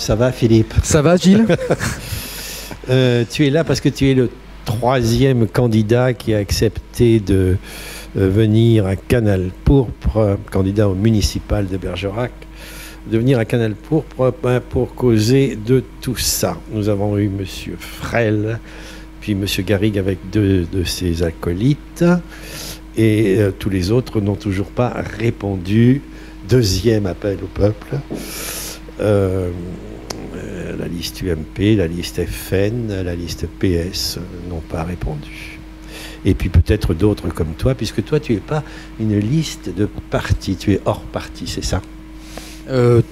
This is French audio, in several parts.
Ça va, Philippe? Ça va, Gilles? Tu es là parce que tu es le troisième candidat qui a accepté de venir à Canal Pourpre, candidat au municipal de Bergerac, de venir à Canal Pourpre pour causer de tout ça. Nous avons eu M. Frel, puis M. Garrigue avec deux de ses acolytes, et tous les autres n'ont toujours pas répondu. Deuxième appel au peuple. La liste UMP, la liste FN, la liste PS n'ont pas répondu. Et puis peut-être d'autres comme toi, puisque toi, tu n'es pas une liste de partis, tu es hors parti, c'est ça?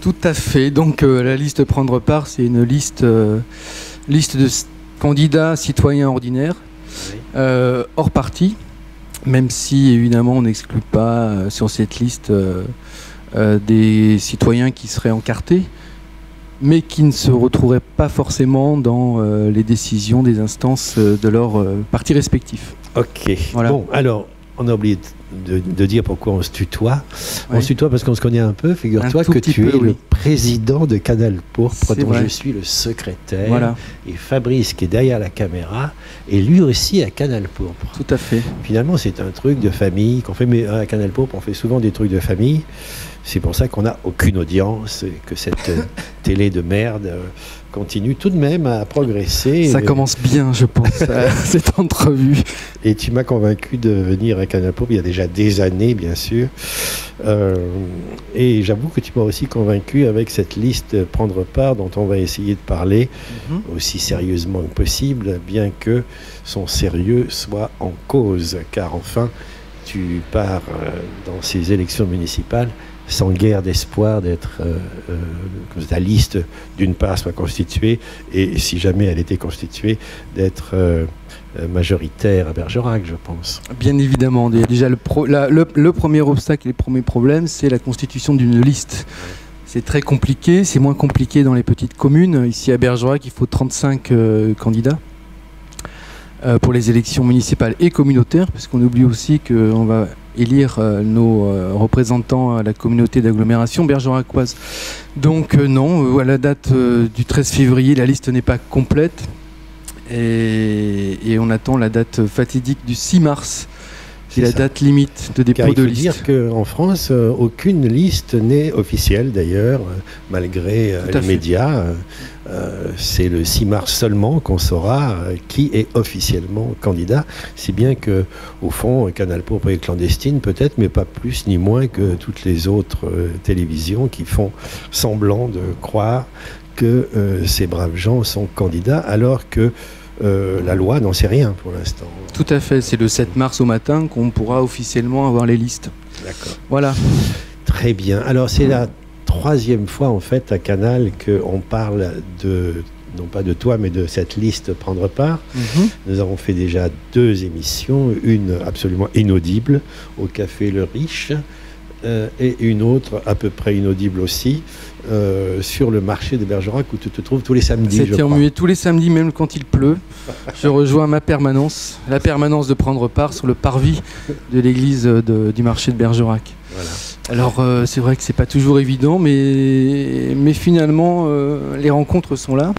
Tout à fait. Donc la liste Prendre Part, c'est une liste de candidats citoyens ordinaires, oui. Hors parti, même si évidemment on n'exclut pas sur cette liste des citoyens qui seraient encartés, mais qui ne se retrouveraient pas forcément dans les décisions des instances de leur parti respectif. Ok. Voilà. Bon, alors, on a oublié de dire pourquoi on se tutoie. Oui. On se tutoie parce qu'on se connaît un peu. Figure-toi que tu es le président de Canal Pourpre, dont je suis le secrétaire. Voilà. Et Fabrice, qui est derrière la caméra, est lui aussi à Canal Pourpre. Tout à fait. Finalement, c'est un truc de famille qu'on fait. Mais à Canal Pourpre, on fait souvent des trucs de famille. C'est pour ça qu'on n'a aucune audience, que cette télé de merde continue tout de même à progresser. Ça commence bien, je pense, cette entrevue. Et tu m'as convaincu de venir à Canal Pourpre il y a déjà des années, bien sûr. Et j'avoue que tu m'as aussi convaincu avec cette liste Prendre Part, dont on va essayer de parler aussi sérieusement que possible, bien que son sérieux soit en cause. Car enfin, tu pars dans ces élections municipales sans guère d'espoir d'être que ta liste, d'une part, soit constituée, et si jamais elle était constituée, d'être majoritaire à Bergerac, je pense. Bien évidemment. Déjà, le premier obstacle et le premier problème, c'est la constitution d'une liste. C'est très compliqué, c'est moins compliqué dans les petites communes. Ici à Bergerac, il faut 35 candidats pour les élections municipales et communautaires, parce qu'on oublie aussi qu'on va élire nos représentants à la communauté d'agglomération bergeracoise. Donc non, à la date du 13 février, la liste n'est pas complète et on attend la date fatidique du 6 mars, qui est la date limite de dépôt de liste. Il faut dire qu'en France, aucune liste n'est officielle d'ailleurs, malgré les médias. C'est le 6 mars seulement qu'on saura qui est officiellement candidat, si bien que, au fond, Canal Pourpre est clandestine peut-être, mais pas plus ni moins que toutes les autres télévisions qui font semblant de croire que ces braves gens sont candidats, alors que la loi n'en sait rien pour l'instant. Tout à fait, c'est le 7 mars au matin qu'on pourra officiellement avoir les listes. D'accord. Voilà. Très bien. Alors c'est la troisième fois en fait à Canal qu'on parle de, non pas de toi, mais de cette liste Prendre Part. Nous avons fait déjà 2 émissions, une absolument inaudible au Café Le Riche, et une autre à peu près inaudible aussi, sur le marché de Bergerac où tu te trouves tous les samedis. C'est remué tous les samedis, même quand il pleut. Je rejoins ma permanence, la permanence de Prendre Part sur le parvis de l'église du marché de Bergerac. Voilà. Alors c'est vrai que c'est pas toujours évident, mais finalement les rencontres sont là.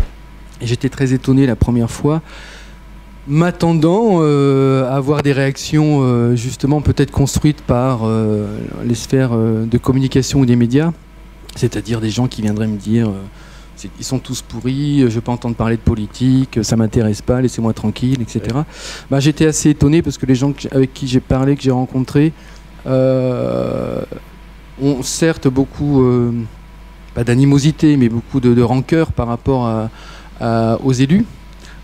Et j'étais très étonné la première fois, m'attendant à avoir des réactions justement peut-être construites par les sphères de communication ou des médias, c'est-à-dire des gens qui viendraient me dire ils sont tous pourris, je ne veux pas entendre parler de politique, ça ne m'intéresse pas, laissez-moi tranquille, etc. Ouais. Bah, j'étais assez étonné parce que les gens avec qui j'ai parlé, que j'ai rencontrés, ont certes beaucoup, pas d'animosité, mais beaucoup de rancœur par rapport aux élus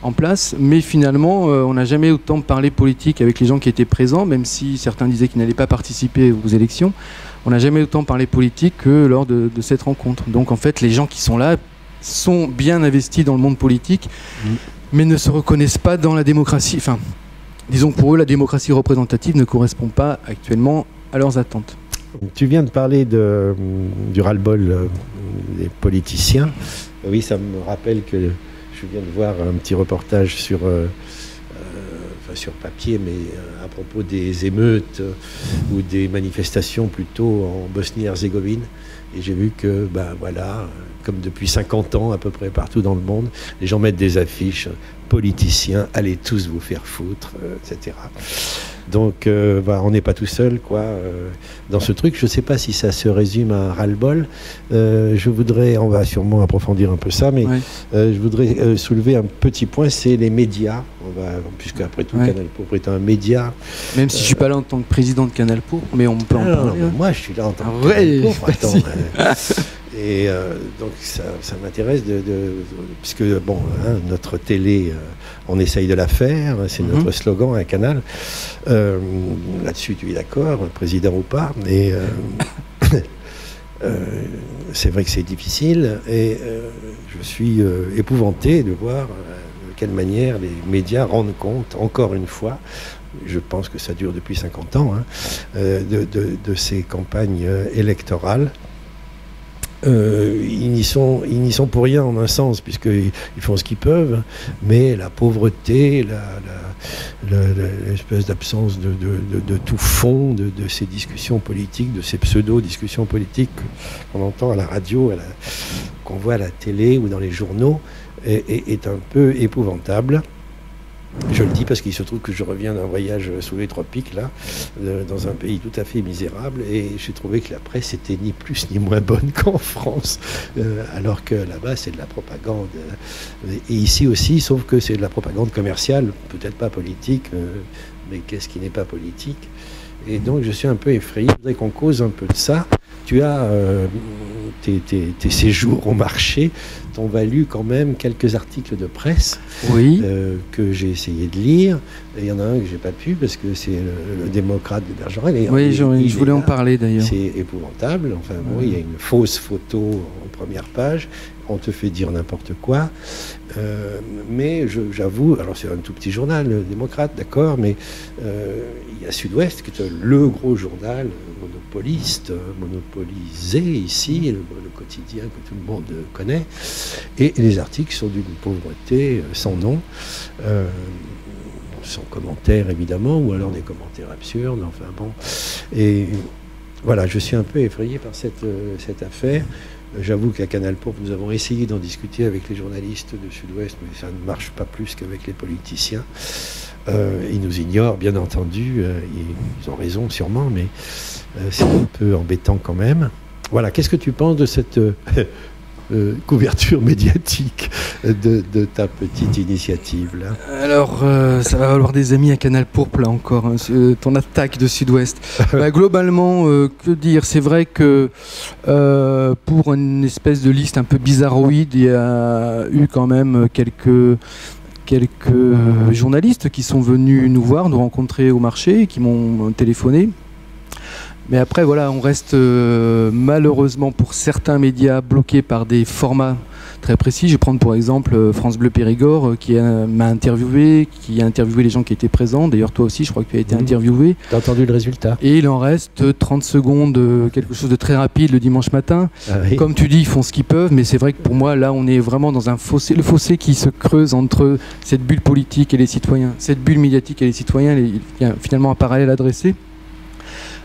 en place, mais finalement on n'a jamais autant parlé politique avec les gens qui étaient présents, même si certains disaient qu'ils n'allaient pas participer aux élections. On n'a jamais autant parlé politique que lors de cette rencontre. Donc en fait les gens qui sont là sont bien investis dans le monde politique, mais ne se reconnaissent pas dans la démocratie. Enfin, disons que pour eux la démocratie représentative ne correspond pas actuellement à leurs attentes. Tu viens de parler du ras-le-bol des politiciens. Oui, ça me rappelle que je viens de voir un petit reportage sur papier, mais à propos des émeutes ou des manifestations plutôt en Bosnie-Herzégovine. Et j'ai vu que, voilà, comme depuis 50 ans à peu près partout dans le monde, les gens mettent des affiches, politiciens, allez tous vous faire foutre, etc. Donc on n'est pas tout seul, quoi, dans ce truc. Je ne sais pas si ça se résume à un ras-le-bol. Je voudrais, on va sûrement approfondir un peu ça, mais je voudrais soulever un petit point, c'est les médias. Puisque après tout, Canal Pourpre est un média. Même si je ne suis pas là en tant que président de Canal Pourpre, mais on peut en parler. Non, moi, je suis là en tant que Canal Pourpre. Et donc ça m'intéresse puisque notre télé, on essaye de la faire, c'est notre slogan à Canal. Là-dessus, tu es d'accord, président ou pas, mais c'est vrai que c'est difficile et je suis épouvanté de voir de quelle manière les médias rendent compte, encore une fois, je pense que ça dure depuis 50 ans, de ces campagnes électorales. Ils n'y sont pour rien en un sens, puisqu'ils font ce qu'ils peuvent, mais la pauvreté, l'espèce d'absence de tout fond de ces discussions politiques, de ces pseudo-discussions politiques qu'on entend à la radio, qu'on voit à la télé ou dans les journaux, est un peu épouvantable. Je le dis parce qu'il se trouve que je reviens d'un voyage sous les tropiques, là, dans un pays tout à fait misérable, et j'ai trouvé que la presse était ni plus ni moins bonne qu'en France, alors que là-bas c'est de la propagande. Et ici aussi, sauf que c'est de la propagande commerciale, peut-être pas politique, mais qu'est-ce qui n'est pas politique? Et donc je suis un peu effrayé. Je voudrais qu'on cause un peu de ça. Tu as tes séjours au marché t'ont valu quand même quelques articles de presse que j'ai essayé de lire. Il y en a un que j'ai pas pu parce que c'est le démocrate de Bergerac. Oui, je voulais en parler d'ailleurs. C'est épouvantable. Enfin bon, il y a une fausse photo en première page. On te fait dire n'importe quoi. Mais j'avoue, alors c'est un tout petit journal, le démocrate, d'accord, mais il y a Sud-Ouest qui est le gros journal monopolisé ici, le quotidien que tout le monde connaît, et les articles sont d'une pauvreté sans nom, sans commentaires évidemment, ou alors des commentaires absurdes, enfin bon. Et voilà, je suis un peu effrayé par cette affaire. J'avoue qu'à Canal Pourpre, nous avons essayé d'en discuter avec les journalistes de Sud-Ouest, mais ça ne marche pas plus qu'avec les politiciens. Ils nous ignorent, bien entendu, ils ont raison sûrement, mais c'est un peu embêtant quand même. Voilà, qu'est-ce que tu penses de cette couverture médiatique de ta petite initiative là? Alors, ça va valoir des amis à Canal Pourpre là encore, hein, ton attaque de Sud-Ouest. Globalement, que dire? C'est vrai que pour une espèce de liste un peu bizarroïde, il y a eu quand même quelques journalistes qui sont venus nous voir, nous rencontrer au marché, qui m'ont téléphoné. Mais après, voilà, on reste malheureusement pour certains médias bloqués par des formats très précis. Je vais prendre pour exemple France Bleu Périgord qui m'a interviewé, qui a interviewé les gens qui étaient présents. D'ailleurs, toi aussi, je crois que tu as été interviewé. Tu as entendu le résultat. Et il en reste 30 secondes, quelque chose de très rapide le dimanche matin. Ah oui. Comme tu dis, ils font ce qu'ils peuvent, mais c'est vrai que pour moi, là, on est vraiment dans un fossé. Le fossé qui se creuse entre cette bulle politique et les citoyens, cette bulle médiatique et les citoyens. Il y a finalement un parallèle à dresser.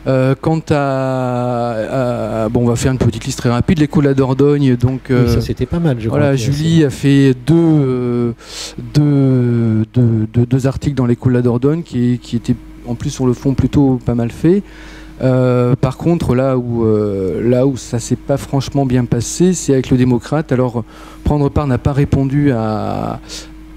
Quant à bon, on va faire une petite liste très rapide. L'écho de la Dordogne, donc oui, ça c'était pas mal, je crois. Voilà, Julie a fait deux articles dans l'écho de la Dordogne qui étaient en plus sur le fond plutôt pas mal faits. Par contre, là où ça s'est pas franchement bien passé, c'est avec le démocrate. Alors, Prendre part n'a pas répondu à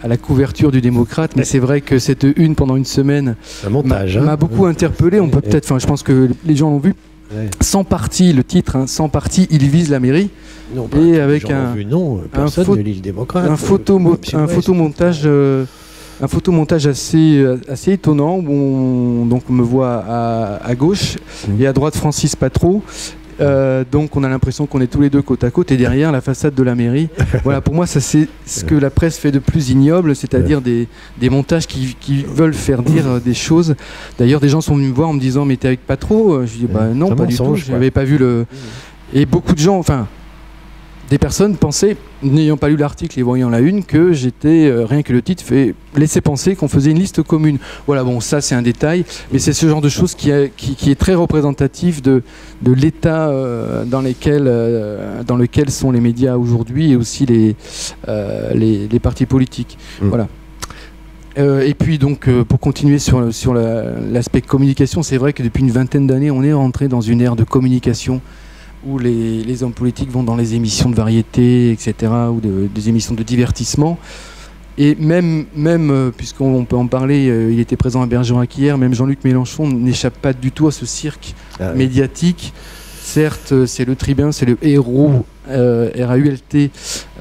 la couverture du démocrate, mais c'est vrai que cette une pendant une semaine m'a beaucoup interpellé. On peut peut-être, enfin, je pense que les gens l'ont vu. Ouais. Sans parti, le titre, hein, sans parti, il vise la mairie. Non, et avec un photomontage assez étonnant où on me voit à gauche et à droite Francis Patro. Donc on a l'impression qu'on est tous les deux côte à côte et derrière la façade de la mairie. Voilà, pour moi ça c'est ce que la presse fait de plus ignoble, c'est-à-dire des montages qui veulent faire dire des choses. D'ailleurs des gens sont venus me voir en me disant mais t'es avec Patro? Je dis bah non, pas du tout, je n'avais pas vu le... Et beaucoup de gens, enfin des personnes pensaient, n'ayant pas lu l'article et voyant la une, que j'étais, rien que le titre laissait penser qu'on faisait une liste commune. Voilà, bon, ça c'est un détail, mais c'est ce genre de choses qui est très représentatif de l'état dans lequel sont les médias aujourd'hui et aussi les partis politiques. Voilà. Et puis donc pour continuer sur l'aspect communication, c'est vrai que depuis une vingtaine d'années, on est rentré dans une ère de communication où les hommes politiques vont dans les émissions de variété, etc., ou des émissions de divertissement. Et même puisqu'on peut en parler, il était présent à Bergerac hier, même Jean-Luc Mélenchon n'échappe pas du tout à ce cirque médiatique. Certes, c'est le tribun, c'est le héros, R-A-U-L-T,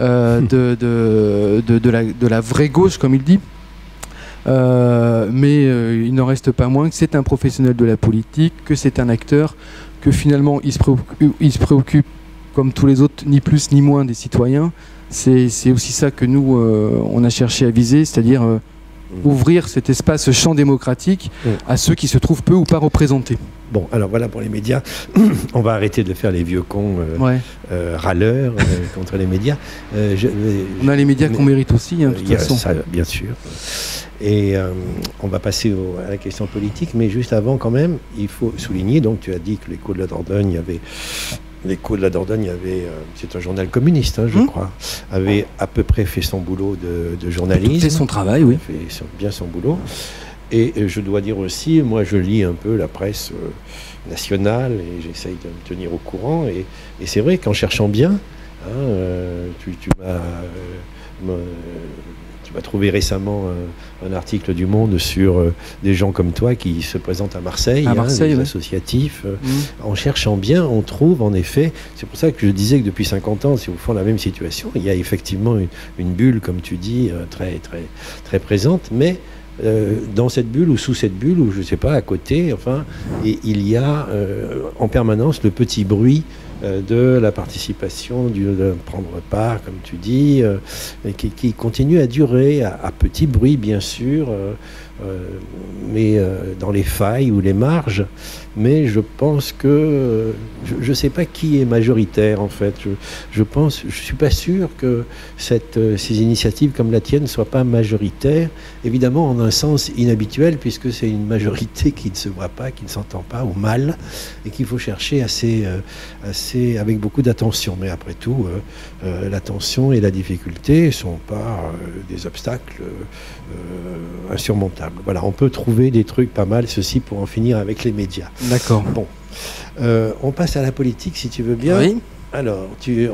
de la vraie gauche, comme il dit. Mais il n'en reste pas moins que c'est un professionnel de la politique, que c'est un acteur, que finalement il se préoccupe comme tous les autres, ni plus ni moins des citoyens. C'est aussi ça que nous, on a cherché à viser, c'est-à-dire ouvrir cet espace champ démocratique à ceux qui se trouvent peu ou pas représentés. Bon, alors voilà pour les médias. On va arrêter de faire les vieux cons râleurs contre les médias. On a les médias qu'on mérite aussi, de toute façon. Ça, bien sûr. Et on va passer à la question politique, mais juste avant quand même, il faut souligner, donc tu as dit que l'Écho de la Dordogne, c'est un journal communiste, je crois, avait à peu près fait son boulot de journalisme. C'est son travail, oui. Fait bien son boulot. Et je dois dire aussi, moi je lis un peu la presse nationale et j'essaye de me tenir au courant. Et c'est vrai qu'en cherchant bien, tu m'as trouvé récemment un article du Monde sur des gens comme toi qui se présentent à Marseille, des associatifs. En cherchant bien, on trouve en effet, c'est pour ça que je disais que depuis 50 ans, c'est au fond la même situation. Il y a effectivement une bulle, comme tu dis, très, très, très présente, mais dans cette bulle ou sous cette bulle, ou je ne sais pas, à côté, enfin, il y a en permanence le petit bruit de la participation, de prendre part, comme tu dis, qui continue à durer, à petit bruit bien sûr, mais dans les failles ou les marges. Mais je pense que je ne sais pas qui est majoritaire en fait. Je suis pas sûr que ces initiatives comme la tienne ne soient pas majoritaires. Évidemment en un sens inhabituel puisque c'est une majorité qui ne se voit pas, qui ne s'entend pas ou mal, et qu'il faut chercher avec beaucoup d'attention. Mais après tout, l'attention et la difficulté ne sont pas des obstacles insurmontables. Voilà, on peut trouver des trucs pas mal, ceci pour en finir avec les médias. D'accord. Bon, on passe à la politique si tu veux bien. Oui. Alors,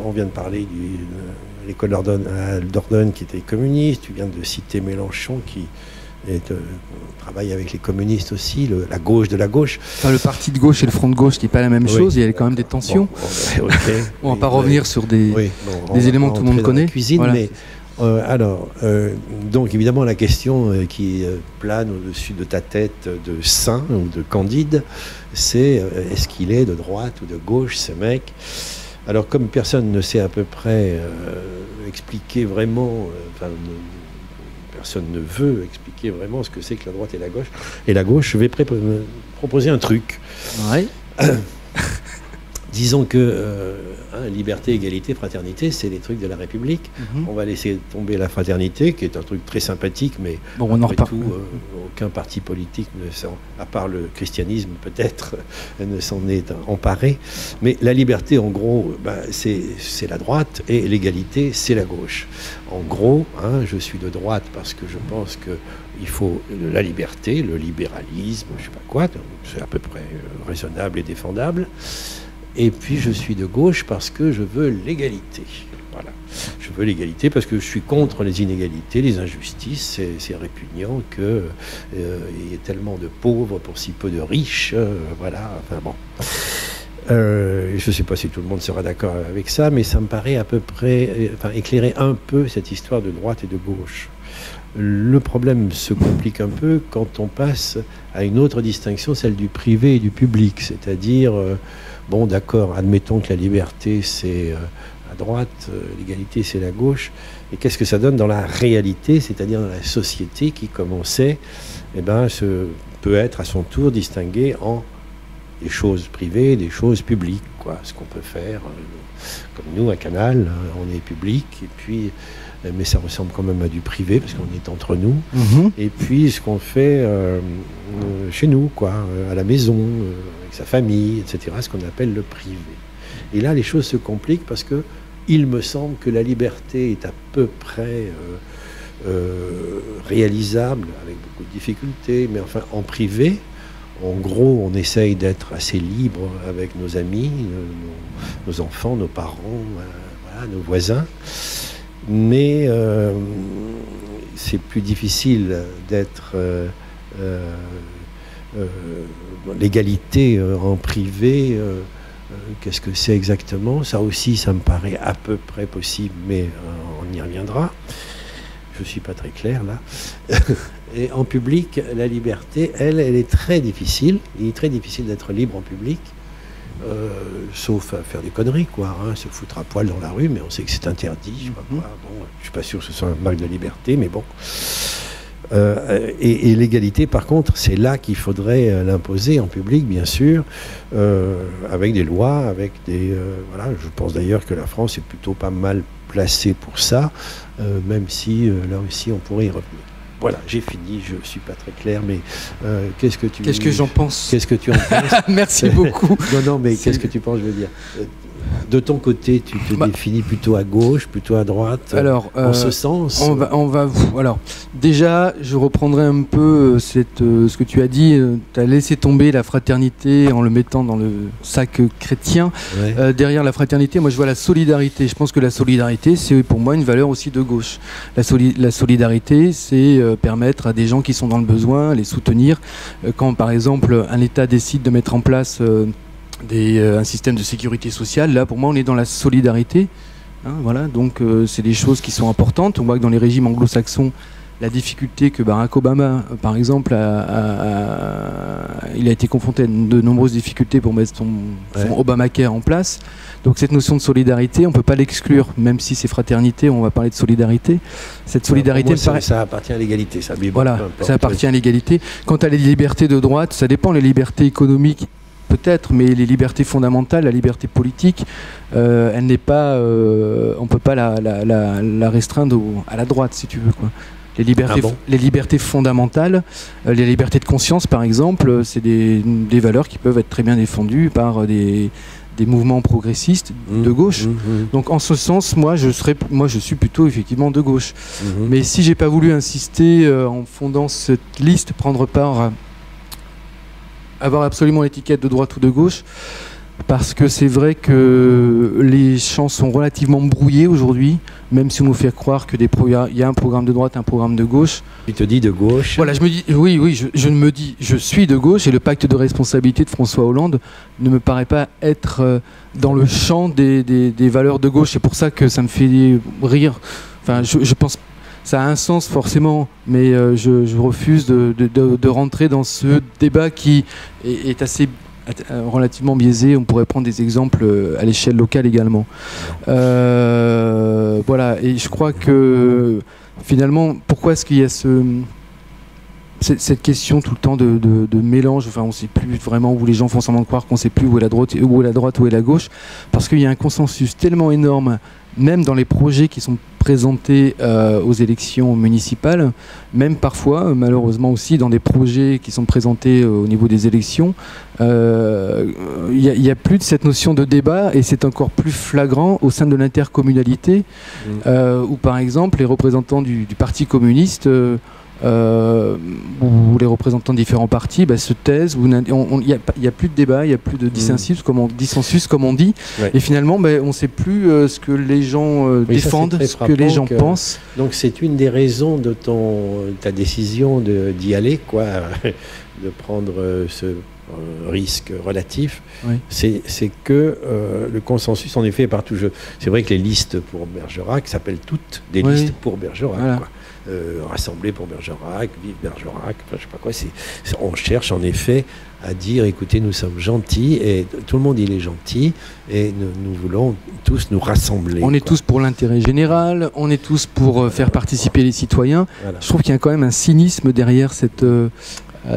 on vient de parler de l'école Dordogne qui était communiste, tu viens de citer Mélenchon qui travaille avec les communistes aussi, la gauche de la gauche. Enfin, le parti de gauche et le front de gauche qui n'est pas la même chose, il y a quand même des tensions. Bon, okay. On ne va pas revenir sur des éléments que tout le monde connaît. Cuisine, voilà. Mais donc évidemment la question qui plane au-dessus de ta tête de saint ou de Candide, c'est est-ce qu'il est de droite ou de gauche ce mec? Alors comme personne ne sait à peu près expliquer vraiment, personne ne veut expliquer vraiment ce que c'est que la droite et la gauche, je vais proposer un truc. Ouais. Disons que liberté, égalité, fraternité, c'est les trucs de la République. On va laisser tomber la fraternité, qui est un truc très sympathique, mais après tout, aucun parti politique, à part le christianisme peut-être, ne s'en est emparé. Mais la liberté, en gros, c'est la droite, et l'égalité, c'est la gauche. En gros, je suis de droite parce que je pense que il faut la liberté, le libéralisme, je ne sais pas quoi, c'est à peu près raisonnable et défendable. Et puis je suis de gauche parce que je veux l'égalité. Voilà. Je veux l'égalité parce que je suis contre les inégalités, les injustices. C'est répugnant qu'il y ait tellement de pauvres pour si peu de riches. Voilà. Enfin bon. Je ne sais pas si tout le monde sera d'accord avec ça, mais ça me paraît à peu près éclairer un peu cette histoire de droite et de gauche. Le problème se complique un peu quand on passe à une autre distinction, celle du privé et du public, c'est-à-dire bon, d'accord, admettons que la liberté, c'est à droite, l'égalité, c'est la gauche. Et qu'est-ce que ça donne dans la réalité, c'est-à-dire dans la société qui, comme on sait, peut être à son tour distinguée en des choses privées, des choses publiques, quoi. Ce qu'on peut faire, comme nous, à Canal, on est public, et puis, mais ça ressemble quand même à du privé, parce qu'on est entre nous. Et puis, ce qu'on fait chez nous, quoi, à la maison, avec sa famille, etc., ce qu'on appelle le privé. Et là, les choses se compliquent parce que il me semble que la liberté est à peu près réalisable, avec beaucoup de difficultés, mais enfin, en privé, en gros, on essaye d'être assez libre avec nos amis, nos enfants, nos parents, voilà, nos voisins. Mais c'est plus difficile d'être l'égalité en privé. Qu'est-ce que c'est exactement? Ça aussi, ça me paraît à peu près possible, mais on y reviendra. Je ne suis pas très clair là. Et en public, la liberté, elle est très difficile. Il est très difficile d'être libre en public, sauf à faire des conneries, quoi. Hein, se foutre à poil dans la rue, mais on sait que c'est interdit. Je sais pas quoi. Bon, je suis pas sûr que ce soit un marque de liberté, mais bon. Et l'égalité, par contre, c'est là qu'il faudrait l'imposer en public, bien sûr, avec des lois, avec des... voilà, je pense d'ailleurs que la France est plutôt pas mal placée pour ça, même si là aussi on pourrait y revenir. Voilà, j'ai fini, je suis pas très clair, mais qu'est-ce que j'en pense? Qu'est-ce que tu en penses? Merci beaucoup. Non, mais qu'est-ce que tu penses, je veux dire? De ton côté, tu te définis plutôt à gauche, plutôt à droite, alors, en ce sens? Alors, déjà, je reprendrai un peu ce que tu as dit. Tu as laissé tomber la fraternité en le mettant dans le sac chrétien. Ouais. Derrière la fraternité, moi, je vois la solidarité. Je pense que la solidarité, c'est pour moi une valeur aussi de gauche. La solidarité, c'est permettre à des gens qui sont dans le besoin, les soutenir. Quand, par exemple, un État décide de mettre en place... un système de sécurité sociale, là pour moi on est dans la solidarité, hein, voilà, donc c'est des choses qui sont importantes. On voit que dans les régimes anglo-saxons, la difficulté que Barack Obama, par exemple, il a été confronté à de nombreuses difficultés pour mettre son Obamacare en place. Donc cette notion de solidarité, on ne peut pas l'exclure, même si c'est fraternité, on va parler de solidarité. Cette solidarité, ça appartient à l'égalité, ça. Voilà, ça appartient à l'égalité. Quant à les libertés de droite, ça dépend. Les libertés économiques, peut-être, mais les libertés fondamentales, la liberté politique, elle n'est pas, on peut pas la restreindre à la droite, si tu veux, quoi. Les libertés fondamentales, les libertés de conscience, par exemple, c'est des valeurs qui peuvent être très bien défendues par des mouvements progressistes de gauche. Donc en ce sens, moi je suis plutôt effectivement de gauche. Mais si j'ai pas voulu insister en fondant cette liste, prendre part avoir absolument l'étiquette de droite ou de gauche, parce que c'est vrai que les champs sont relativement brouillés aujourd'hui, même si on nous fait croire que il y a un programme de droite, un programme de gauche. Tu te dis de gauche? Voilà, je me dis, je me dis, je suis de gauche, et le pacte de responsabilité de François Hollande ne me paraît pas être dans le champ des valeurs de gauche. C'est pour ça que ça me fait rire. Enfin, je pense ça a un sens forcément, mais je refuse de rentrer dans ce débat qui est assez relativement biaisé. On pourrait prendre des exemples à l'échelle locale également. Voilà, et je crois que finalement, pourquoi est-ce qu'il y a cette question tout le temps de mélange, enfin on ne sait plus vraiment où les gens font semblant de croire qu'on ne sait plus où est la droite, où est la gauche, parce qu'il y a un consensus tellement énorme, même dans les projets qui sont présentés aux élections municipales, même parfois, malheureusement aussi, dans des projets qui sont présentés au niveau des élections, il n'y a plus de cette notion de débat, et c'est encore plus flagrant au sein de l'intercommunalité, où par exemple les représentants du Parti communiste où les représentants de différents partis se taisent, il n'y a plus de débat, il n'y a plus de dissensus, comme on dit, et finalement on ne sait plus ce que les gens défendent, ce que les gens pensent. Donc c'est une des raisons de ta décision d'y aller, quoi, de prendre ce risque relatif, c'est que le consensus en effet est partout. C'est vrai que les listes pour Bergerac s'appellent toutes des listes pour Bergerac, voilà. Quoi. Rassemblés pour Bergerac, vive Bergerac, enfin, je sais pas quoi. On cherche en effet à dire, écoutez, nous sommes gentils, et tout le monde il est gentil, et nous voulons tous nous rassembler. On est tous pour l'intérêt général, on est tous pour faire participer les citoyens. Voilà. Je trouve qu'il y a quand même un cynisme derrière cette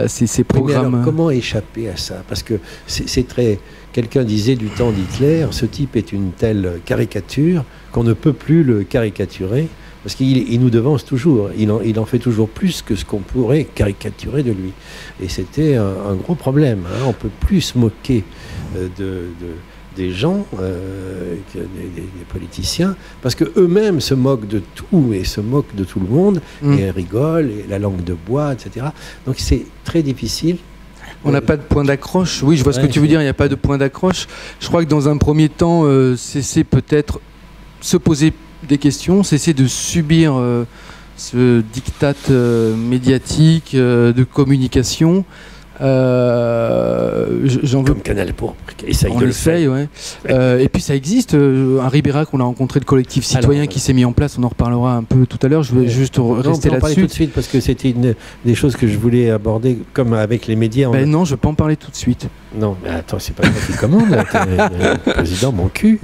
ces Oui, mais programmes. alors, comment échapper à ça? Parce que c'est très... Quelqu'un disait du temps d'Hitler, ce type est une telle caricature qu'on ne peut plus le caricaturer, parce qu'il nous devance toujours, il en fait toujours plus que ce qu'on pourrait caricaturer de lui. Et c'était un gros problème, hein. On ne peut plus se moquer des gens, des politiciens, parce qu'eux-mêmes se moquent de tout et se moquent de tout le monde, et rigolent, et la langue de bois, etc. Donc c'est très difficile. On n'a pas de point d'accroche. Oui, je vois ce que tu veux dire, il n'y a pas de point d'accroche. Je crois que dans un premier temps, cesser peut-être se poser des questions, cesser de subir ce diktat médiatique, de communication. Comme Canal Pourpre, essaye de le faire. Ouais. Et puis ça existe. À Ribérac, on a rencontré le collectif citoyen qui s'est mis en place. On en reparlera un peu tout à l'heure. Je vais juste rester là-dessus. Tout de suite parce que c'était une des choses que je voulais aborder, comme avec les médias. Non, je ne vais pas en parler tout de suite. Non, mais attends, c'est pas moi qui commande. Le président, mon cul.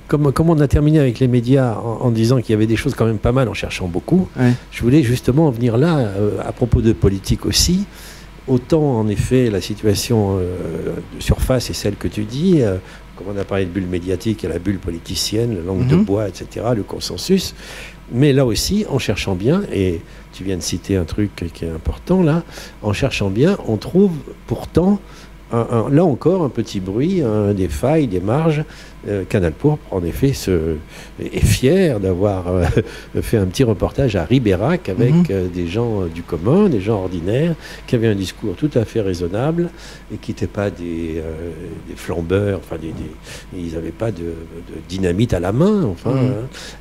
Comme on a terminé avec les médias en disant qu'il y avait des choses quand même pas mal, en cherchant beaucoup, je voulais justement en venir là, à propos de politique aussi. Autant, en effet, la situation de surface est celle que tu dis, comme on a parlé de bulle médiatique, il y a la bulle politicienne, la langue de bois, etc., le consensus. Mais là aussi, en cherchant bien, et tu viens de citer un truc qui est important là, en cherchant bien, on trouve pourtant, là encore, un petit bruit, des failles, des marges. Canal Pourpre, en effet, est fier d'avoir fait un petit reportage à Ribérac avec des gens du commun, des gens ordinaires, qui avaient un discours tout à fait raisonnable et qui n'étaient pas des flambeurs, enfin, ils n'avaient pas de dynamite à la main, enfin,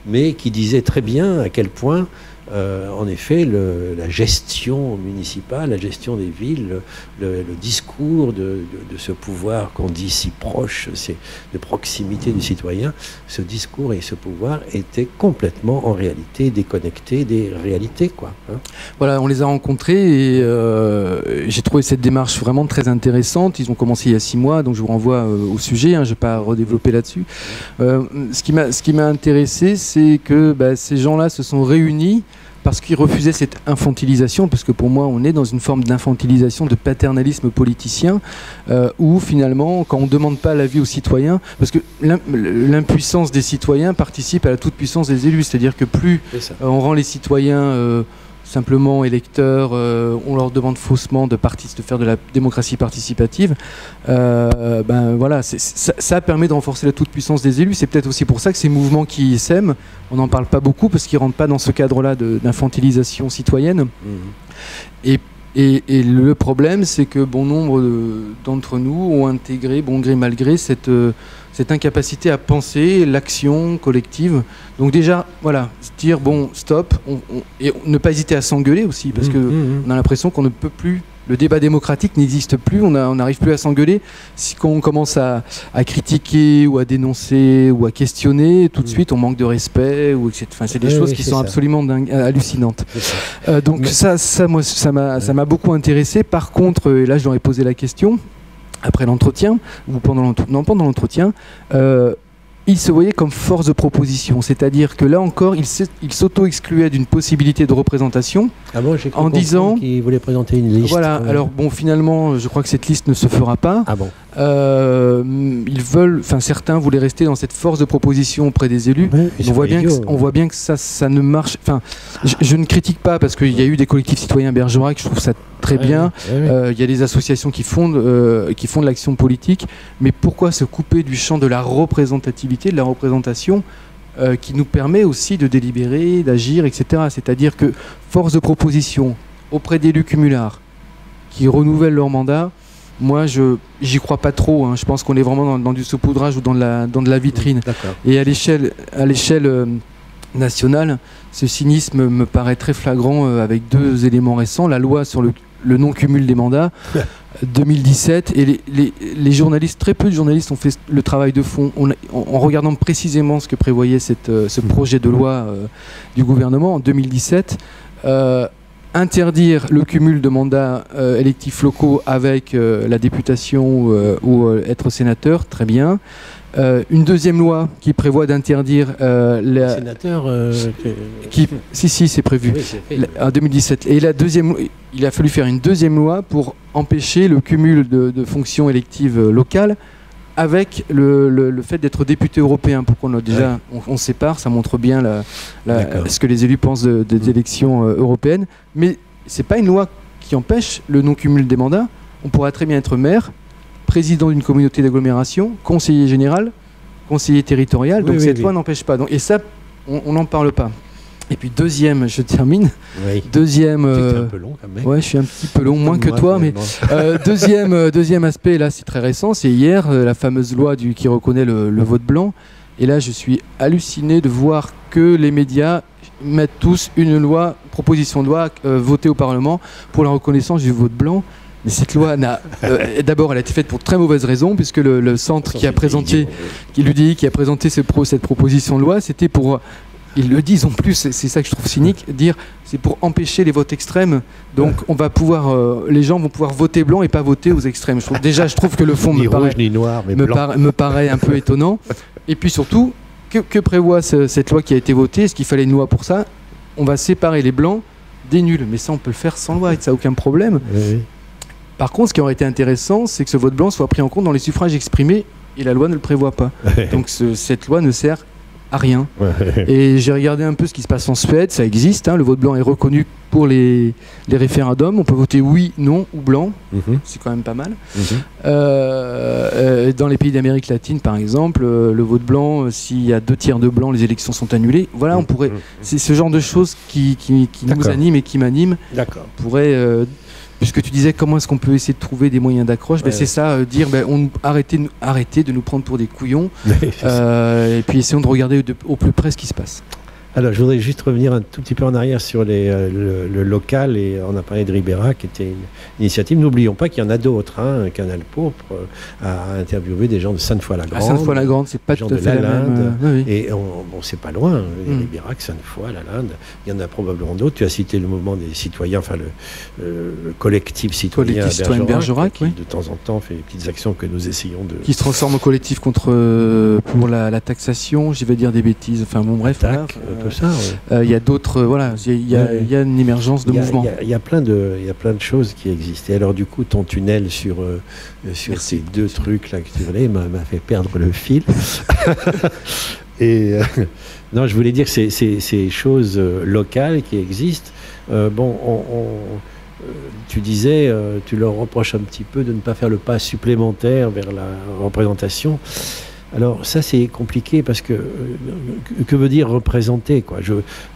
mais qui disaient très bien à quel point en effet, la gestion municipale, la gestion des villes, le discours de ce pouvoir qu'on dit si proche, c'est de proximité du citoyen, ce discours et ce pouvoir étaient complètement en réalité déconnectés des réalités, quoi. Hein. Voilà, on les a rencontrés et j'ai trouvé cette démarche vraiment très intéressante. Ils ont commencé il y a 6 mois, donc je vous renvoie au sujet, je ne vais pas redévelopper là-dessus. Ce qui m'a intéressé, c'est que ces gens-là se sont réunis parce qu'ils refusaient cette infantilisation, parce que pour moi on est dans une forme d'infantilisation, de paternalisme politicien, où finalement quand on ne demande pas l'avis aux citoyens, parce que l'impuissance des citoyens participe à la toute-puissance des élus, c'est-à-dire que plus on rend les citoyens simplement électeurs, on leur demande faussement de faire de la démocratie participative, voilà, ça permet de renforcer la toute-puissance des élus. C'est peut-être aussi pour ça que ces mouvements qui s'aiment, on n'en parle pas beaucoup parce qu'ils ne rentrent pas dans ce cadre-là d'infantilisation citoyenne. Et le problème, c'est que bon nombre d'entre nous ont intégré, bon gré mal gré, cette incapacité à penser l'action collective. Donc déjà, voilà, se dire bon, stop, et ne pas hésiter à s'engueuler aussi, parce que on a l'impression qu'on ne peut plus, le débat démocratique n'existe plus, on n'arrive plus à s'engueuler. Quand on commence à critiquer ou à dénoncer ou à questionner, tout de suite on manque de respect, c'est des choses qui sont absolument hallucinantes. Donc ça m'a beaucoup intéressé. Par contre, et là je leur ai posé la question, après l'entretien, ou pendant l'entretien, il se voyait comme force de proposition, c'est-à-dire que là encore, il s'auto-excluait d'une possibilité de représentation en disant qu'il voulait présenter une liste. Voilà, alors bon, finalement, je crois que cette liste ne se fera pas. Ah bon. Certains voulaient rester dans cette force de proposition auprès des élus. Ouais, on voit bien que ça ne marche. Enfin, je ne critique pas parce qu'il y a eu des collectifs citoyens Bergerac, je trouve ça très bien. Il y a des associations qui font de l'action politique, mais pourquoi se couper du champ de la représentativité, de la représentation qui nous permet aussi de délibérer, d'agir, etc. C'est-à-dire que force de proposition auprès d'élus cumulards qui renouvellent leur mandat. Moi, j'y crois pas trop. Je pense qu'on est vraiment dans du saupoudrage ou dans de la vitrine. Et à l'échelle nationale, ce cynisme me paraît très flagrant avec 2 éléments récents. La loi sur le non-cumul des mandats, 2017, et les journalistes, très peu de journalistes ont fait le travail de fond en regardant précisément ce que prévoyait ce projet de loi du gouvernement en 2017. Interdire le cumul de mandats électifs locaux avec la députation ou être sénateur, très bien. Une deuxième loi qui prévoit d'interdire Les sénateurs. Si, c'est prévu. Oui, c'est fait. En 2017. Et il a fallu faire une deuxième loi pour empêcher le cumul de fonctions électives locales avec le fait d'être député européen. Pour qu'on on sépare, ça montre bien ce que les élus pensent des élections européennes. Mais c'est pas une loi qui empêche le non-cumul des mandats. On pourra très bien être maire, président d'une communauté d'agglomération, conseiller général, conseiller territorial. Donc cette loi n'empêche pas. Et ça, on n'en parle pas. Et puis deuxième, je termine. Oui. Deuxième. Tu es un peu long quand même. Ouais, je suis un petit peu long, moins que toi, mais deuxième aspect, là, c'est très récent. C'est hier la fameuse loi qui reconnaît le vote blanc. Et là, je suis halluciné de voir que les médias mettent tous une proposition de loi votée au Parlement pour la reconnaissance du vote blanc. Mais cette loi d'abord, elle a été faite pour de très mauvaises raisons, puisque le centre qui a présenté cette proposition de loi, c'était pour. Ils le disent en plus, c'est ça que je trouve cynique, dire c'est pour empêcher les votes extrêmes. Donc on va pouvoir, les gens vont pouvoir voter blanc et pas voter aux extrêmes. Je trouve que le fond me paraît un peu étonnant. Et puis surtout, que prévoit cette loi qui a été votée? Est-ce qu'il fallait une loi pour ça? On va séparer les blancs des nuls. Mais ça, on peut le faire sans loi et ça n'a aucun problème. Oui. Par contre, ce qui aurait été intéressant, c'est que ce vote blanc soit pris en compte dans les suffrages exprimés et la loi ne le prévoit pas. Donc cette loi ne sert à rien. Et j'ai regardé un peu ce qui se passe en Suède, ça existe, le vote blanc est reconnu pour les référendums, on peut voter oui, non ou blanc, c'est quand même pas mal. Dans les pays d'Amérique latine par exemple, le vote blanc, s'il y a 2/3 de blancs, les élections sont annulées. Voilà, on pourrait, c'est ce genre de choses qui nous animent et qui m'animent. D'accord. On pourrait, puisque tu disais comment est-ce qu'on peut essayer de trouver des moyens d'accroche, c'est ça, dire arrêtez de nous prendre pour des couillons et puis essayons de regarder au plus près ce qui se passe. Alors je voudrais juste revenir un tout petit peu en arrière sur le local, et on a parlé de Ribera qui était une initiative. N'oublions pas qu'il y en a d'autres. Canal Pourpre a interviewé des gens de Sainte-Foy-la-Grande. Sainte-Foy-la-Grande, c'est pas tout à fait la même. Et c'est pas loin. Ribera, Sainte-Foy, la Linde. Il y en a probablement d'autres. Tu as cité le mouvement des citoyens, enfin le collectif citoyen Bergerac, qui de temps en temps fait des petites actions que nous essayons de... Qui se transforme en collectif pour la taxation, je vais dire des bêtises. Enfin bon, bref. Il y a d'autres, il y a une émergence de mouvements. Il y a plein de choses qui existent. Et alors du coup, ton tunnel sur ces deux trucs là que tu voulais m'a fait perdre le fil. Et non, je voulais dire que ces choses locales qui existent. Tu disais, tu leur reproches un petit peu de ne pas faire le pas supplémentaire vers la représentation. Alors ça c'est compliqué parce que veut dire représenter quoi.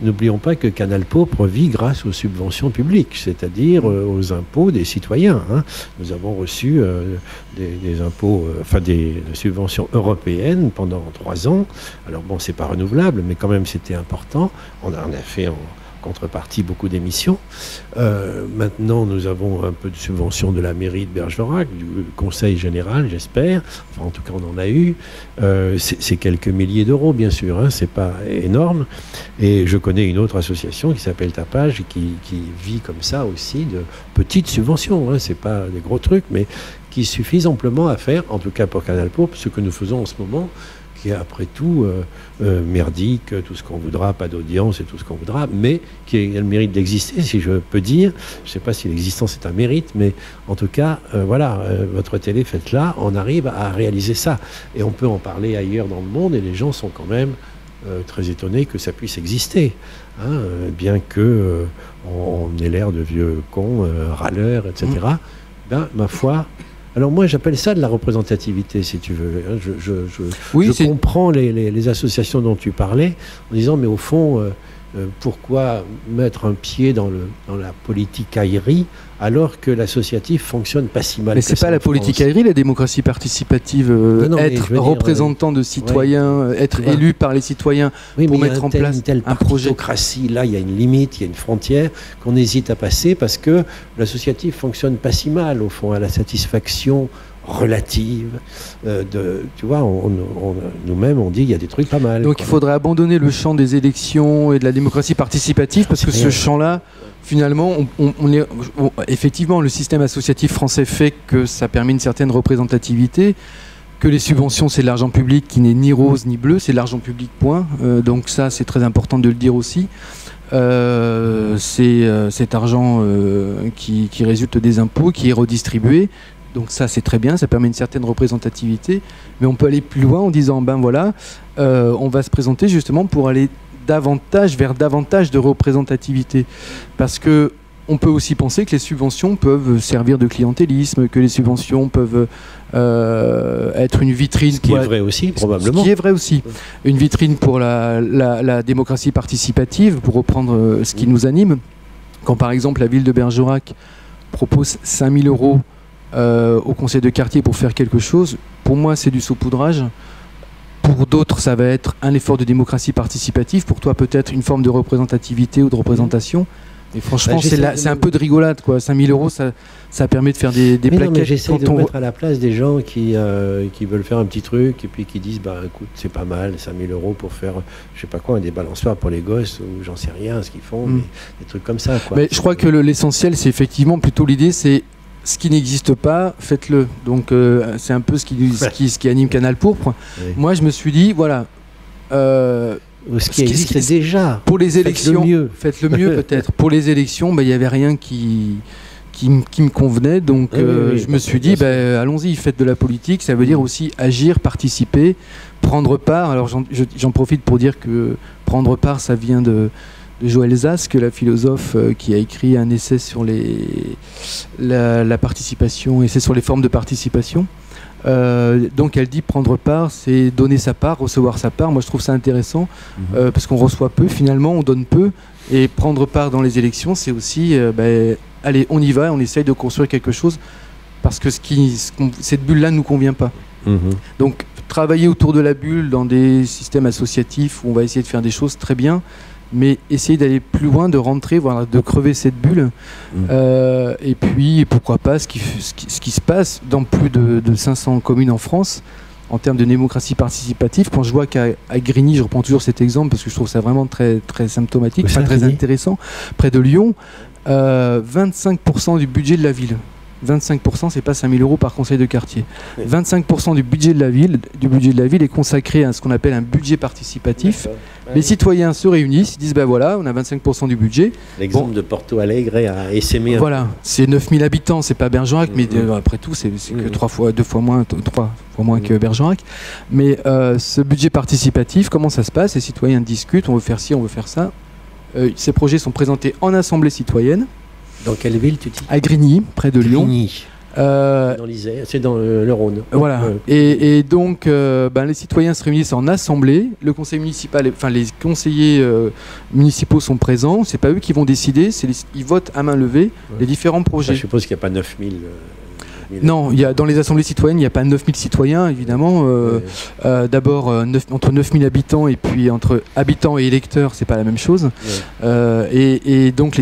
N'oublions pas que Canal Pourpre vit grâce aux subventions publiques, c'est-à-dire aux impôts des citoyens. Nous avons reçu des impôts, des subventions européennes pendant 3 ans. Alors bon, c'est pas renouvelable, mais quand même c'était important. On en a fait en contrepartie beaucoup d'émissions. Maintenant, nous avons un peu de subvention de la mairie de Bergerac, du conseil général, j'espère. Enfin, en tout cas, on en a eu. C'est quelques milliers d'euros, bien sûr. C'est pas énorme. Et je connais une autre association qui s'appelle Tapage, qui vit comme ça aussi de petites subventions. C'est pas des gros trucs, mais qui suffisent amplement à faire, en tout cas pour Canal Pourpre, ce que nous faisons en ce moment, qui est après tout merdique, tout ce qu'on voudra, pas d'audience et tout ce qu'on voudra, mais qui a le mérite d'exister, si je peux dire. Je ne sais pas si l'existence est un mérite, mais en tout cas, votre télé, faites-la, on arrive à réaliser ça. Et on peut en parler ailleurs dans le monde, et les gens sont quand même très étonnés que ça puisse exister. Bien que on ait l'air de vieux cons, râleurs, etc. Ma foi... Alors moi j'appelle ça de la représentativité, si tu veux. Je comprends les associations dont tu parlais en disant mais au fond pourquoi mettre un pied dans la politicaillerie alors que l'associatif fonctionne pas si mal. Mais c'est pas la politicaillerie, la démocratie participative, être représentant de citoyens, être élu par les citoyens pour mettre en place un projet. Là, il y a une limite, il y a une frontière qu'on hésite à passer parce que l'associatif fonctionne pas si mal au fond, à la satisfaction relative. Tu vois, nous-mêmes, on dit qu'il y a des trucs pas mal. Donc il faudrait abandonner le champ des élections et de la démocratie participative parce que ce champ-là, finalement, effectivement, le système associatif français fait que ça permet une certaine représentativité, que les subventions, c'est de l'argent public qui n'est ni rose ni bleu, c'est de l'argent public, point. Donc ça, c'est très important de le dire aussi. C'est cet argent qui résulte des impôts, qui est redistribué. Donc ça, c'est très bien, ça permet une certaine représentativité. Mais on peut aller plus loin en disant, ben voilà, on va se présenter justement pour aller vers davantage de représentativité. Parce que on peut aussi penser que les subventions peuvent servir de clientélisme, que les subventions peuvent être une vitrine. Ce qui est vrai aussi, probablement. Ce qui est vrai aussi. Une vitrine pour la démocratie participative, pour reprendre ce qui nous anime. Quand par exemple la ville de Bergerac propose 5 000 € au conseil de quartier pour faire quelque chose, pour moi c'est du saupoudrage. Pour d'autres, ça va être un effort de démocratie participative. Pour toi, peut-être une forme de représentativité ou de représentation. Et franchement, c'est un peu de rigolade, quoi. 5 000 €, ça permet de faire des plaquettes. Mais j'essaie de me mettre à la place des gens qui veulent faire un petit truc et puis qui disent, bah écoute, c'est pas mal, 5 000 € pour faire, je sais pas quoi, des balançoires pour les gosses ou j'en sais rien, ce qu'ils font, mais des trucs comme ça, quoi. Mais je crois que l'essentiel, c'est effectivement plutôt l'idée, c'est ce qui n'existe pas, faites-le. Donc c'est un peu ce qui anime Canal Pourpre. Oui. Moi, je me suis dit, voilà. Ce qui existe déjà. Pour les élections, faites le mieux peut-être. Pour les élections, il n'y avait rien qui me convenait. Donc je me suis dit, allons-y, faites de la politique. Ça veut dire aussi agir, participer, prendre part. Alors j'en profite pour dire que prendre part, ça vient de Joël Zask, la philosophe qui a écrit un essai sur la participation, essai sur les formes de participation. Donc elle dit prendre part, c'est donner sa part, recevoir sa part. Moi je trouve ça intéressant parce qu'on reçoit peu, finalement on donne peu, et prendre part dans les élections c'est aussi allez on y va, on essaye de construire quelque chose parce que cette bulle là ne nous convient pas. Donc travailler autour de la bulle dans des systèmes associatifs où on va essayer de faire des choses, très bien, mais essayer d'aller plus loin, de rentrer, voire de crever cette bulle. Et puis, pourquoi pas, ce qui se passe dans plus de 500 communes en France, en termes de démocratie participative. Quand je vois qu'à Grigny, je reprends toujours cet exemple, parce que je trouve ça vraiment très, très symptomatique, très intéressant, près de Lyon, 25% du budget de la ville. 25%, c'est pas 5 000 € par conseil de quartier. 25% du budget de la ville est consacré à ce qu'on appelle un budget participatif. Les citoyens se réunissent, ils disent voilà, on a 25% du budget. L'exemple de Porto Alegre a essaimé. Voilà, c'est 9 000 habitants, c'est pas Bergerac, mais après tout, c'est que 2 fois moins que Bergerac. Mais ce budget participatif, comment ça se passe? Les citoyens discutent, on veut faire ci, on veut faire ça. Ces projets sont présentés en assemblée citoyenne. Dans quelle ville tu dis? À Grigny, près de Lyon. Dans l'Isère, c'est dans le Rhône. Voilà. Et donc, les citoyens se réunissent en assemblée. Le conseil municipal, les conseillers municipaux sont présents. C'est pas eux qui vont décider. Ils votent à main levée les différents projets. Je suppose qu'il n'y a pas 9 000. Non, dans les assemblées citoyennes, il n'y a pas 9 000 citoyens, évidemment. D'abord, entre 9 000 habitants et puis entre habitants et électeurs, c'est pas la même chose. Et donc,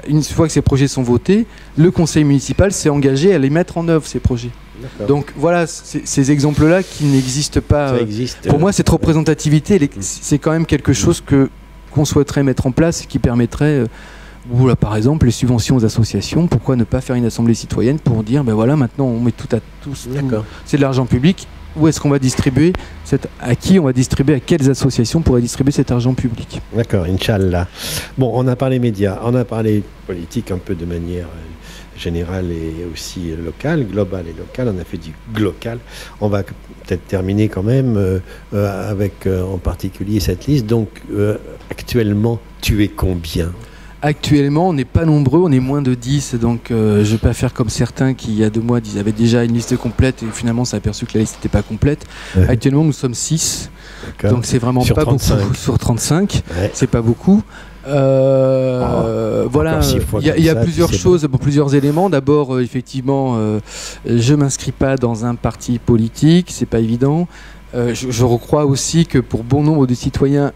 une fois que ces projets sont votés, le conseil municipal s'est engagé à les mettre en œuvre, ces projets. Donc voilà, ces exemples-là qui n'existent pas. Ça existe, pour moi, cette représentativité, c'est quand même quelque chose qu'on souhaiterait mettre en place et qui permettrait... Ou là, par exemple, les subventions aux associations, pourquoi ne pas faire une assemblée citoyenne pour dire, voilà, maintenant on met tout à tous, c'est de l'argent public, où est-ce qu'on va distribuer, à qui on va distribuer, à quelles associations pourraient distribuer cet argent public. D'accord, Inch'Allah. Bon, on a parlé médias, on a parlé politique un peu de manière générale et aussi locale, globale et locale, on a fait du glocal. On va peut-être terminer quand même avec en particulier cette liste. Donc, actuellement, tu es combien ? Actuellement, on n'est pas nombreux, on est moins de 10, donc je ne vais pas faire comme certains qui, il y a 2 mois, avaient déjà une liste complète et finalement, on s'est aperçu que la liste n'était pas complète. Actuellement, nous sommes 6, donc c'est vraiment pas 35. Beaucoup. Sur 35, c'est pas beaucoup. Voilà, il y a plusieurs choses, plusieurs éléments. D'abord, effectivement, je m'inscris pas dans un parti politique, c'est pas évident. Je crois aussi que pour bon nombre de citoyens,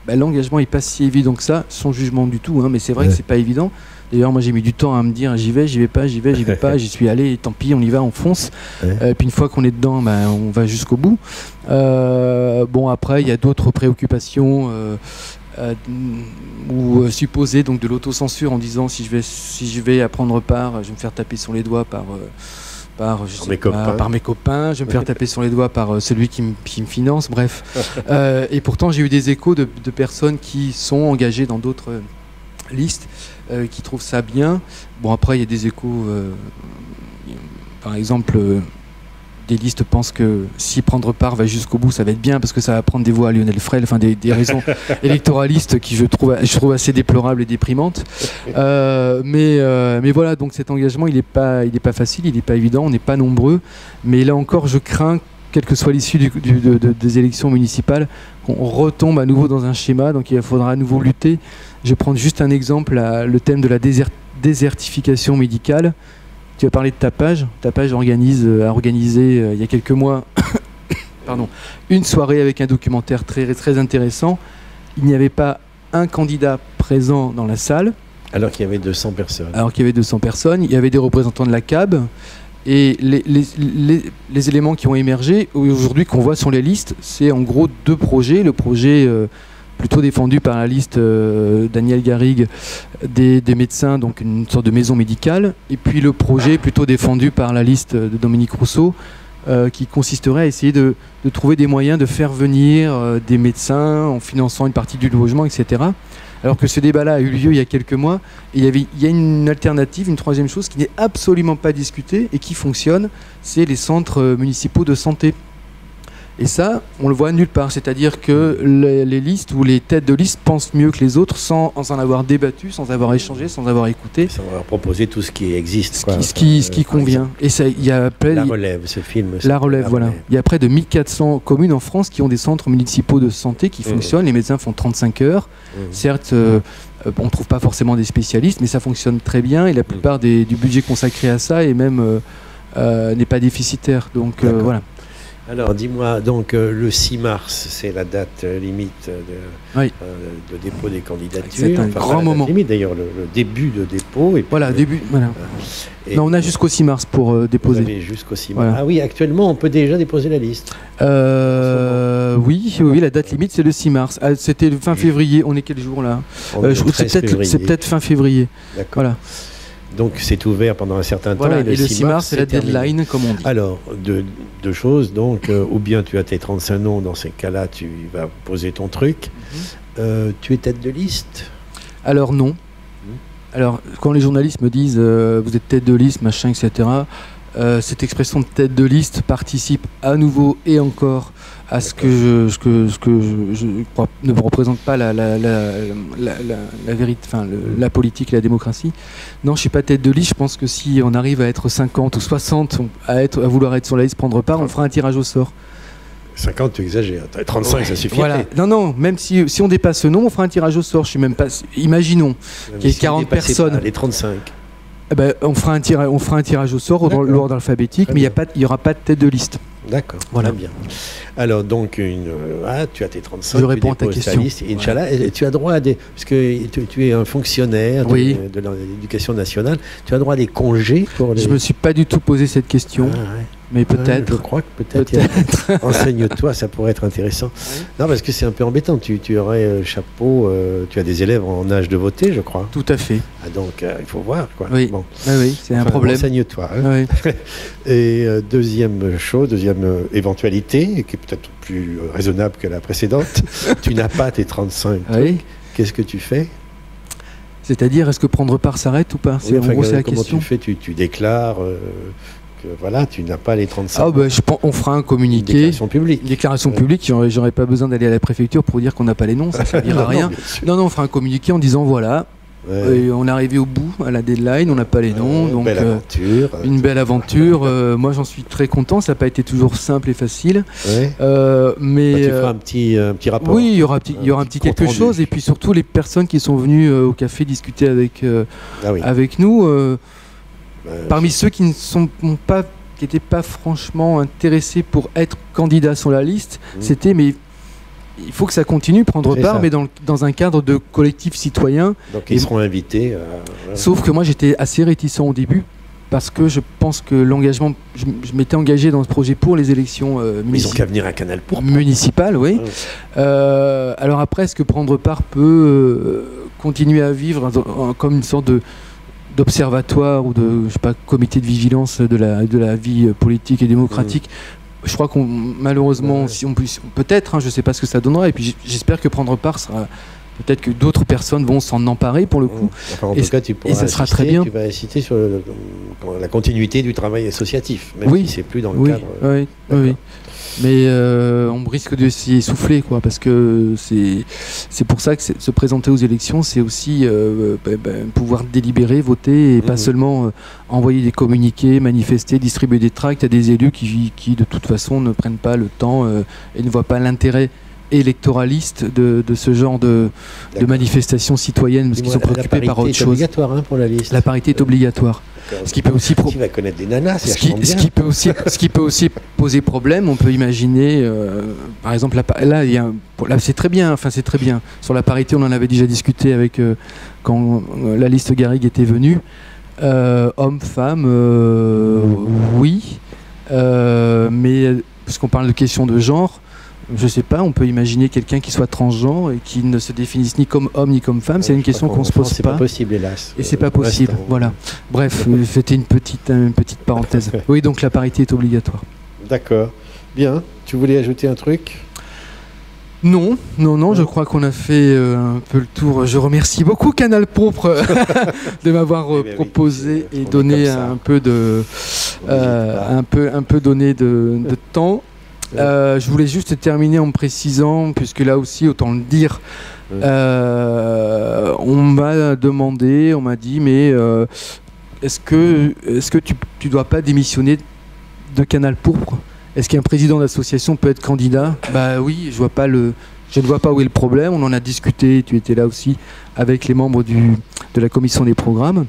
l'engagement n'est pas si évident que ça, sans jugement du tout, mais c'est vrai que c'est pas évident. D'ailleurs, moi j'ai mis du temps à me dire j'y vais pas, j'y suis allé, et tant pis, on y va, on fonce. Puis une fois qu'on est dedans, on va jusqu'au bout. Après, il y a d'autres préoccupations ou supposer donc de l'autocensure en disant si je vais à prendre part, je vais me faire taper sur les doigts par par mes copains, je vais me faire taper sur les doigts par celui qui me finance, bref. Et pourtant, j'ai eu des échos de personnes qui sont engagées dans d'autres listes, qui trouvent ça bien. Bon, après, il y a des échos, par exemple, des listes pensent que si prendre part va jusqu'au bout, ça va être bien, parce que ça va prendre des voix à Lionel Frel, enfin des raisons électoralistes qui je trouve assez déplorables et déprimantes. Mais voilà, donc cet engagement, il n'est pas facile, il n'est pas évident, on n'est pas nombreux. Mais là encore, je crains, quelle que soit l'issue des élections municipales, qu'on retombe à nouveau dans un schéma, donc il faudra à nouveau lutter. Je vais prendre juste un exemple, le thème de la désertification médicale. Tu as parlé de Tapage. Tapage a organisé il y a quelques mois une soirée avec un documentaire très, très intéressant. Il n'y avait pas un candidat présent dans la salle. Alors qu'il y avait 200 personnes. Il y avait des représentants de la CAB. Et les éléments qui ont émergé aujourd'hui, qu'on voit sur les listes, c'est en gros deux projets. Le projet plutôt défendu par la liste Daniel Garrigue des médecins, donc une sorte de maison médicale, et puis le projet plutôt défendu par la liste de Dominique Rousseau, qui consisterait à essayer de trouver des moyens de faire venir des médecins en finançant une partie du logement, etc. Alors que ce débat-là a eu lieu il y a quelques mois, et il y a une alternative, une troisième chose qui n'est absolument pas discutée et qui fonctionne, c'est les centres municipaux de santé. Et ça, on le voit nulle part, c'est-à-dire que les listes ou les têtes de liste pensent mieux que les autres sans en avoir débattu, sans avoir échangé, sans avoir écouté. Sans avoir proposé tout ce qui existe. Ce qui convient. Et ça, il y a La Relève, ce film. La Relève, voilà. Il y a près de 1400 communes en France qui ont des centres municipaux de santé qui fonctionnent. Les médecins font 35 heures. Certes, on ne trouve pas forcément des spécialistes, mais ça fonctionne très bien. Et la plupart du budget consacré à ça est même n'est pas déficitaire. Donc voilà. Alors, dis-moi, donc le 6 mars, c'est la date limite de dépôt des candidatures. C'est un grand moment. Limite, d'ailleurs, le début de dépôt. Et puis, voilà, début. Voilà. Non, on a jusqu'au 6 mars pour déposer. Vous avez jusqu'au 6 mars. Voilà. Ah oui, actuellement, on peut déjà déposer la liste. Oui, la date limite, c'est le 6 mars. C'était le fin février. On est quel jour là? C'est peut-être fin février. D'accord. Voilà. Donc c'est ouvert pendant un certain temps. Voilà, et le 6 mars, c'est la deadline, comme on dit. Alors, deux choses. Donc, ou bien tu as tes 35 noms, dans ces cas-là, tu vas poser ton truc. Tu es tête de liste? Alors non. Alors, quand les journalistes me disent vous êtes tête de liste, machin, etc., cette expression de tête de liste participe à nouveau et encore à ce que je crois ne représente pas la vérité, enfin la politique et la démocratie. Non, je suis pas tête de liste. Je pense que si on arrive à être 50 ou 60 à vouloir être sur la liste, prendre part, on fera un tirage au sort. 50, tu exagères. 35, ça suffit. Voilà. Non, même si on dépasse ce nom, on fera un tirage au sort. Je suis même pas. Imaginons qu'il y ait 40 personnes. Les 35. Eh ben, on fera un tirage au sort dans l'ordre alphabétique, mais il n'y aura pas de tête de liste. D'accord, voilà. Bien. Alors, donc, tu as tes 35, je réponds à ta question. Liste, Inch'Allah, voilà. Et tu as droit à des... Parce que tu es un fonctionnaire de l'éducation nationale, tu as droit à des congés pour les... Je ne me suis pas du tout posé cette question. Mais peut-être. Je crois que peut-être. Enseigne-toi, ça pourrait être intéressant. Oui. Non, parce que c'est un peu embêtant. Tu aurais chapeau, tu as des élèves en âge de voter, je crois. Tout à fait. Ah, donc, il faut voir, quoi. Oui, bon. Oui, c'est un problème. Enseigne-toi. Hein. Oui. Et deuxième éventualité, qui est peut-être plus raisonnable que la précédente, tu n'as pas tes 35. Oui. Qu'est-ce que tu fais? C'est-à-dire, est-ce que prendre part s'arrête ou pas? C'est la question. Comment tu fais? Tu déclares voilà, tu n'as pas les 35. On fera un communiqué. Une déclaration publique. J'aurais pas besoin d'aller à la préfecture pour dire qu'on n'a pas les noms, ça ne servira à rien. Non, on fera un communiqué en disant voilà, on est arrivé au bout, à la deadline, on n'a pas les noms. Donc, belle aventure. Une belle aventure. Moi, j'en suis très content. Ça n'a pas été toujours simple et facile. Mais tu feras un petit rapport. Oui, il y aura un petit quelque chose. Et puis surtout, les personnes qui sont venues au café discuter avec nous. Parmi ceux qui n'étaient pas franchement intéressés pour être candidats sur la liste, c'était mais il faut que ça continue, prendre part, mais dans un cadre de collectif citoyen. Donc ils seront invités. Sauf que moi j'étais assez réticent au début parce que je pense que l'engagement, je m'étais engagé dans ce projet pour les élections municipales. Ils ont qu'à venir à Canal pour municipales, oui. Alors après, est-ce que prendre part peut continuer à vivre comme une sorte de d'observatoire ou de, je sais pas, comité de vigilance de la vie politique et démocratique. Je crois qu'on, malheureusement, si on peut, peut-être, je ne sais pas ce que ça donnera, et puis j'espère que prendre part sera, peut-être que d'autres personnes vont s'en emparer pour le coup. Enfin, en tout cas, tu pourras ça sera très bien. Tu vas insister sur la continuité du travail associatif, même si c'est plus dans le cadre. Oui. Mais on risque de s'y essouffler, quoi, parce que c'est pour ça que se présenter aux élections, c'est aussi pouvoir délibérer, voter, et pas seulement envoyer des communiqués, manifester, distribuer des tracts à des élus qui de toute façon ne prennent pas le temps et ne voient pas l'intérêt électoraliste de ce genre de manifestations citoyennes, parce qu'ils sont préoccupés par autre chose. La parité est obligatoire pour la liste. La parité est obligatoire. Ce qui peut aussi tu vas connaître des nanas, ce qui peut aussi poser problème. On peut imaginer, par exemple, là c'est très bien. Enfin, c'est très bien. Sur la parité, on en avait déjà discuté avec quand la liste Garrigue était venue. Hommes, femmes, oui, mais puisqu'on parle de questions de genre. Je sais pas, on peut imaginer quelqu'un qui soit transgenre et qui ne se définisse ni comme homme ni comme femme. C'est une question qu'on se pose pas. C'est pas possible, hélas. Et c'est pas possible. Voilà. Bref, c'était une petite parenthèse. Oui, donc la parité est obligatoire. D'accord. Bien. Tu voulais ajouter un truc ? Non, je crois qu'on a fait un peu le tour. Je remercie beaucoup Canal Pourpre de m'avoir proposé et donné un peu de temps. Je voulais juste terminer en me précisant, puisque là aussi, autant le dire, on m'a demandé, on m'a dit, mais est-ce que tu dois pas démissionner de Canal Pourpre ? Est-ce qu'un président d'association peut être candidat ? Bah oui, je ne vois pas où est le problème. On en a discuté, tu étais là aussi, avec les membres de la commission des programmes.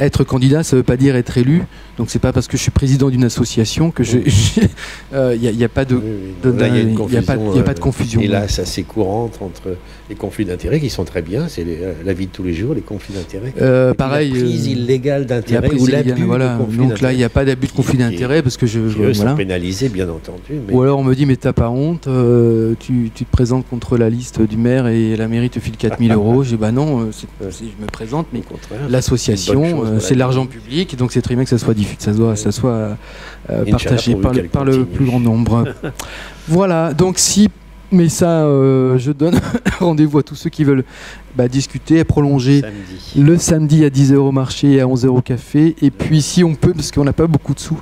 Être candidat, ça ne veut pas dire être élu. Donc c'est pas parce que je suis président d'une association que il n'y a pas de confusion. Et là, c'est assez courante entre les conflits d'intérêts qui sont très bien. C'est la vie de tous les jours, les conflits d'intérêts. Pareil. La prise illégale d'intérêt ou l'abus de conflit. Donc là, il n'y a pas d'abus de conflit d'intérêt parce que sont pénalisés, bien entendu. Ou alors on me dit mais t'as pas honte, tu te présentes contre la liste du maire et la mairie te file 4 000 euros. Je dis bah non, je me présente, mais l'association, c'est de l'argent public, donc c'est très bien que ça soit ça soit partagé par le plus grand nombre. Voilà, donc mais ça, je donne rendez-vous à tous ceux qui veulent discuter et prolonger le samedi à 10h au marché et à 11h au café. Et puis si on peut, parce qu'on n'a pas beaucoup de sous,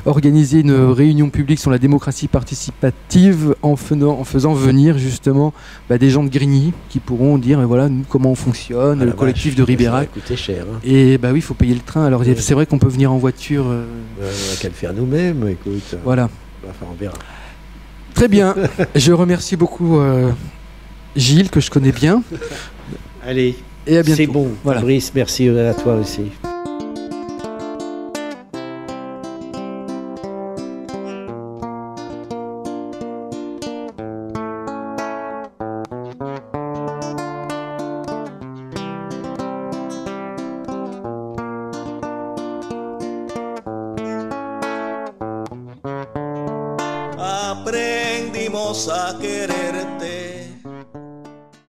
organiser une réunion publique sur la démocratie participative en faisant venir justement des gens de Grigny qui pourront dire voilà nous, comment on fonctionne, le collectif de Ribérac. Ça va coûter cher. Hein. Et oui, il faut payer le train. Alors c'est vrai qu'on peut venir en voiture. On n'a qu'à le faire nous-mêmes, écoute. Voilà. Enfin, on verra. Très bien. Je remercie beaucoup Gilles, que je connais bien. Allez, et à bientôt. C'est bon. Voilà. Fabrice, merci à toi aussi. Aprendimos a quererte